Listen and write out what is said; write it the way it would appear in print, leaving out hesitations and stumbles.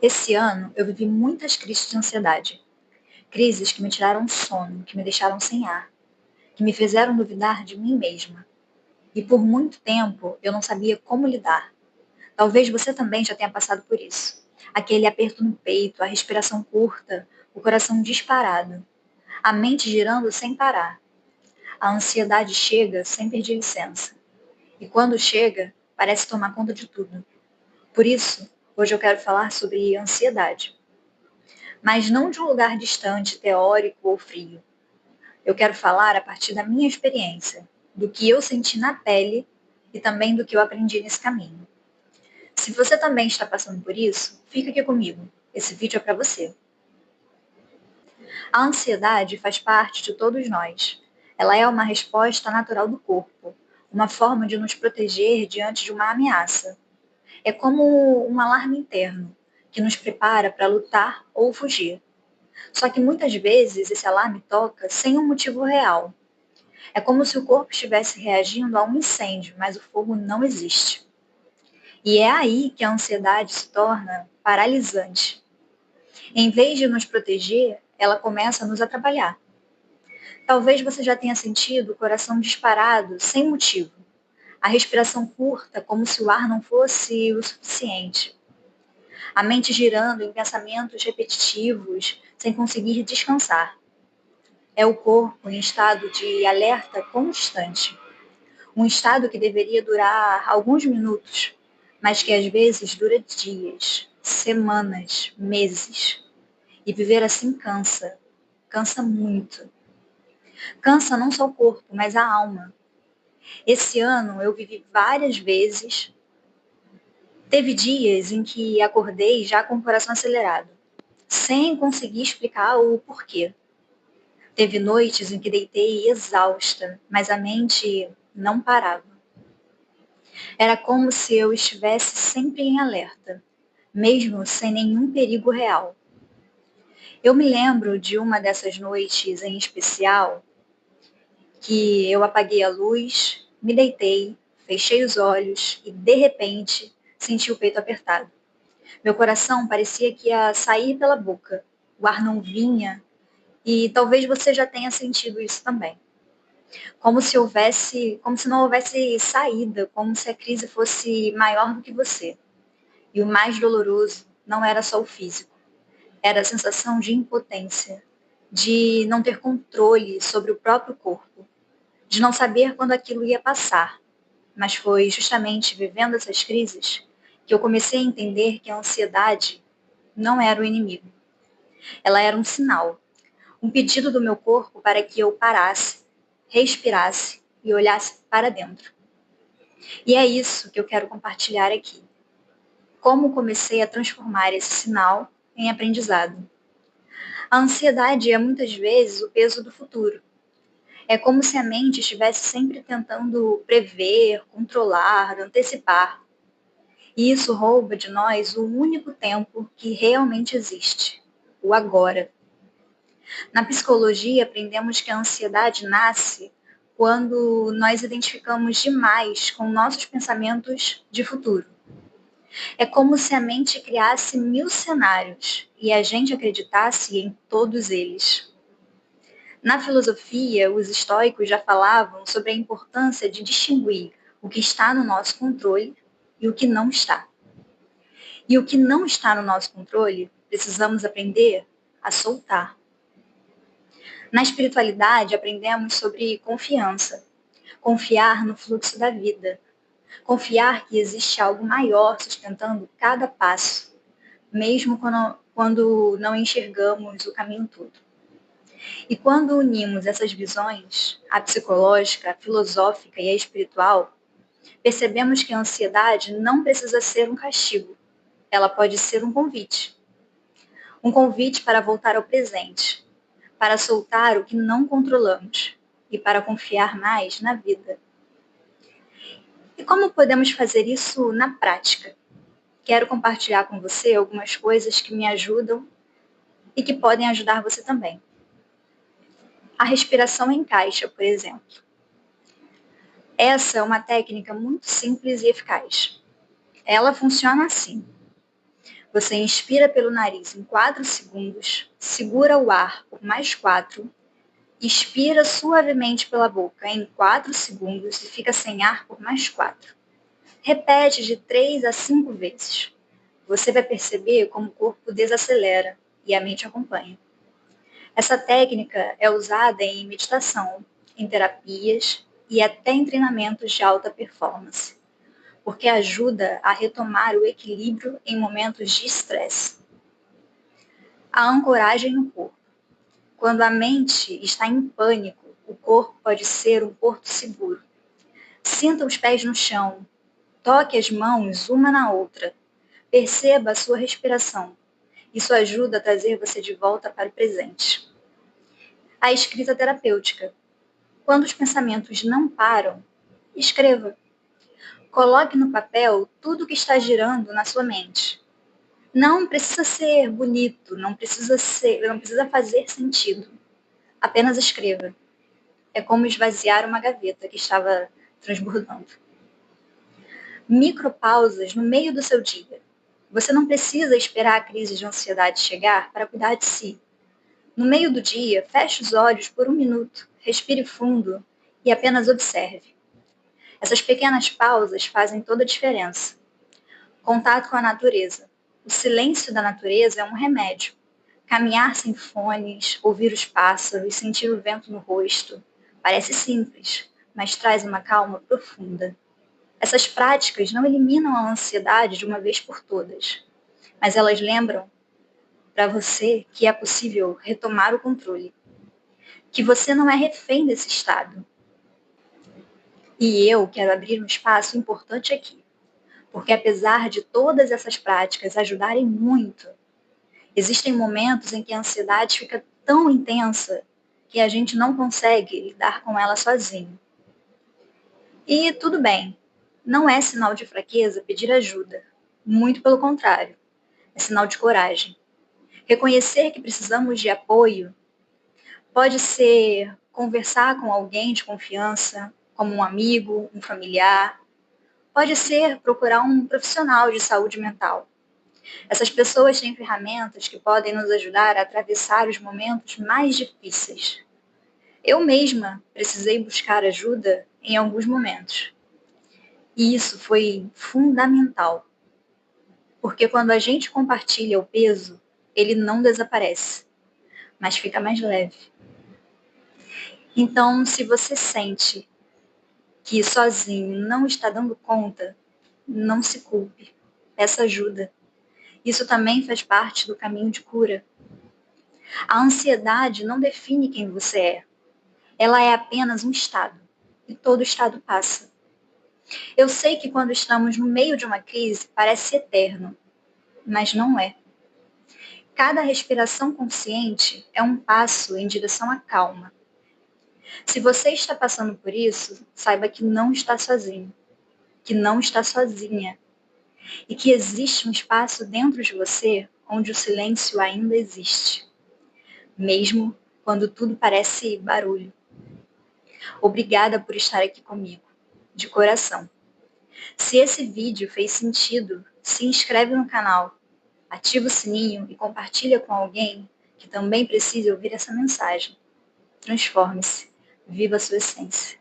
Esse ano eu vivi muitas crises de ansiedade. Crises que me tiraram o sono, que me deixaram sem ar, que me fizeram duvidar de mim mesma. E por muito tempo eu não sabia como lidar. Talvez você também já tenha passado por isso. Aquele aperto no peito, a respiração curta, o coração disparado, a mente girando sem parar. A ansiedade chega sem pedir licença. E quando chega, parece tomar conta de tudo. Por isso, hoje eu quero falar sobre ansiedade. Mas não de um lugar distante, teórico ou frio. Eu quero falar a partir da minha experiência, do que eu senti na pele e também do que eu aprendi nesse caminho. Se você também está passando por isso, fica aqui comigo. Esse vídeo é para você. A ansiedade faz parte de todos nós. Ela é uma resposta natural do corpo, uma forma de nos proteger diante de uma ameaça. É como um alarme interno, que nos prepara para lutar ou fugir. Só que muitas vezes esse alarme toca sem um motivo real. É como se o corpo estivesse reagindo a um incêndio, mas o fogo não existe. E é aí que a ansiedade se torna paralisante. Em vez de nos proteger, ela começa a nos atrapalhar. Talvez você já tenha sentido o coração disparado sem motivo, a respiração curta, como se o ar não fosse o suficiente, a mente girando em pensamentos repetitivos, sem conseguir descansar. É o corpo em estado de alerta constante. Um estado que deveria durar alguns minutos, mas que às vezes dura dias, semanas, meses. E viver assim cansa. Cansa muito. Cansa não só o corpo, mas a alma. Esse ano eu vivi várias vezes. Teve dias em que acordei já com o coração acelerado, sem conseguir explicar o porquê. Teve noites em que deitei exausta, mas a mente não parava. Era como se eu estivesse sempre em alerta, mesmo sem nenhum perigo real. Eu me lembro de uma dessas noites em especial que eu apaguei a luz, me deitei, fechei os olhos e, de repente, senti o peito apertado. Meu coração parecia que ia sair pela boca. O ar não vinha e talvez você já tenha sentido isso também. Como se não houvesse saída, como se a crise fosse maior do que você. E o mais doloroso não era só o físico, era a sensação de impotência, de não ter controle sobre o próprio corpo, de não saber quando aquilo ia passar. Mas foi justamente vivendo essas crises que eu comecei a entender que a ansiedade não era o inimigo. Ela era um sinal, um pedido do meu corpo para que eu parasse, respirasse e olhasse para dentro. E é isso que eu quero compartilhar aqui. Como comecei a transformar esse sinal em aprendizado. A ansiedade é muitas vezes o peso do futuro. É como se a mente estivesse sempre tentando prever, controlar, antecipar. E isso rouba de nós o único tempo que realmente existe, o agora. Na psicologia, aprendemos que a ansiedade nasce quando nós identificamos demais com nossos pensamentos de futuro. É como se a mente criasse 1000 cenários e a gente acreditasse em todos eles. Na filosofia, os estoicos já falavam sobre a importância de distinguir o que está no nosso controle e o que não está. E o que não está no nosso controle, precisamos aprender a soltar. Na espiritualidade, aprendemos sobre confiança. Confiar no fluxo da vida. Confiar que existe algo maior sustentando cada passo, mesmo quando não enxergamos o caminho todo. E quando unimos essas visões, a psicológica, a filosófica e a espiritual, percebemos que a ansiedade não precisa ser um castigo. Ela pode ser um convite. Um convite para voltar ao presente, para soltar o que não controlamos e para confiar mais na vida. E como podemos fazer isso na prática? Quero compartilhar com você algumas coisas que me ajudam e que podem ajudar você também. A respiração em caixa, por exemplo. Essa é uma técnica muito simples e eficaz. Ela funciona assim. Você inspira pelo nariz em 4 segundos, segura o ar por mais 4, expira suavemente pela boca em 4 segundos e fica sem ar por mais 4. Repete de 3 a 5 vezes. Você vai perceber como o corpo desacelera e a mente acompanha. Essa técnica é usada em meditação, em terapias e até em treinamentos de alta performance, porque ajuda a retomar o equilíbrio em momentos de estresse. A ancoragem no corpo. Quando a mente está em pânico, o corpo pode ser um porto seguro. Sinta os pés no chão, toque as mãos uma na outra, perceba a sua respiração. Isso ajuda a trazer você de volta para o presente. A escrita terapêutica. Quando os pensamentos não param, escreva. Coloque no papel tudo o que está girando na sua mente. Não precisa ser bonito, não precisa fazer sentido. Apenas escreva. É como esvaziar uma gaveta que estava transbordando. Micropausas no meio do seu dia. Você não precisa esperar a crise de ansiedade chegar para cuidar de si. No meio do dia, feche os olhos por 1 minuto, respire fundo e apenas observe. Essas pequenas pausas fazem toda a diferença. Contato com a natureza. O silêncio da natureza é um remédio. Caminhar sem fones, ouvir os pássaros, sentir o vento no rosto. Parece simples, mas traz uma calma profunda. Essas práticas não eliminam a ansiedade de uma vez por todas, mas elas lembram para você que é possível retomar o controle, que você não é refém desse estado. E eu quero abrir um espaço importante aqui, porque apesar de todas essas práticas ajudarem muito, existem momentos em que a ansiedade fica tão intensa que a gente não consegue lidar com ela sozinho. E tudo bem, não é sinal de fraqueza pedir ajuda, muito pelo contrário, é sinal de coragem. Reconhecer que precisamos de apoio pode ser conversar com alguém de confiança, como um amigo, um familiar. Pode ser procurar um profissional de saúde mental. Essas pessoas têm ferramentas que podem nos ajudar a atravessar os momentos mais difíceis. Eu mesma precisei buscar ajuda em alguns momentos. E isso foi fundamental, porque quando a gente compartilha o peso, ele não desaparece, mas fica mais leve. Então, se você sente que sozinho não está dando conta, não se culpe, peça ajuda. Isso também faz parte do caminho de cura. A ansiedade não define quem você é. Ela é apenas um estado, e todo estado passa. Eu sei que quando estamos no meio de uma crise parece eterno, mas não é. Cada respiração consciente é um passo em direção à calma. Se você está passando por isso, saiba que não está sozinho, que não está sozinha, e que existe um espaço dentro de você onde o silêncio ainda existe, mesmo quando tudo parece barulho. Obrigada por estar aqui comigo, de coração. Se esse vídeo fez sentido, se inscreve no canal, ativa o sininho e compartilha com alguém que também precisa ouvir essa mensagem. Transforme-se. Viva a sua essência.